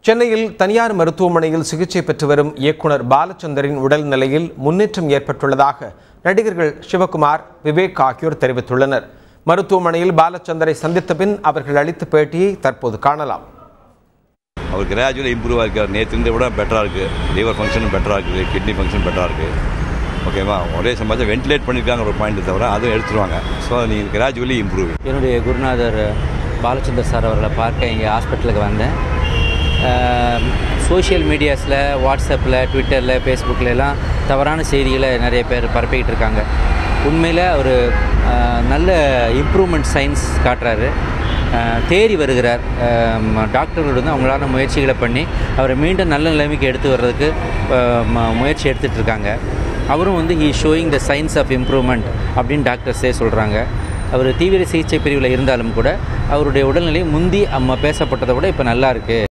சென்னையில் தனியார் மருத்துவமனையில் சிகிச்சை பெற்று வரும் இயக்குனர் பாலச்சந்தரின் உடல்நிலையில் முன்னேற்றம் ஏற்பட்டுள்ளதாக நடிகர்கள் சிவகுமார், விவேக் ஆகியோர் தெரிவித்துள்ளனர். மருத்துவமனையில் பாலச்சந்தரை சந்தித்த பின் அவர்கள் அளித்த பேட்டியை தற்போது காணலாம். அவர் கிராஜுவலி இம்ப்ரூவ் ஆகிருக்கார். நேற்று விட பெட்டராக இருக்குது. லிவர் ஃபங்க்ஷனும் பெட்டராக இருக்குது. கிட்னி ஃபங்க்ஷன் பெட்டராக இருக்குது. ஓகேவா? ஒரே சம்பளம் வென்டிலேட் பண்ணியிருக்காங்க ஒரு பாயிண்ட் தவிர அதுவும் எடுத்துருவாங்க. ஸோ நீங்கள் கிராஜுவலி இம்ப்ரூவ். என்னுடைய குருநாதர் பாலச்சந்தர் சார் அவர்களை பார்க்க இங்கே ஹாஸ்பிட்டலுக்கு வந்தேன். சோஷியல் மீடியாஸில், வாட்ஸ்அப்பில், ட்விட்டரில், ஃபேஸ்புக்கிலலாம் தவறான செய்திகளை நிறைய பேர் பரப்பிக்கிட்டு இருக்காங்க. உண்மையில் ஒரு நல்ல இம்ப்ரூவ்மெண்ட் சைன்ஸ் காட்டுறாரு. தேறி வருகிறார். டாக்டர்கள் வந்து அவங்களான முயற்சிகளை பண்ணி அவரை மீண்டும் நல்ல நிலைமைக்கு எடுத்து வர்றதுக்கு முயற்சி எடுத்துகிட்டு இருக்காங்க. அவரும் வந்து he showing the signs of improvement அப்படின்னு டாக்டர்ஸே சொல்கிறாங்க. அவர் தீவிர சிகிச்சை பிரிவில் இருந்தாலும் கூட அவருடைய உடல்நிலை முந்தி பேசப்பட்டதை விட இப்போ நல்லா இருக்குது.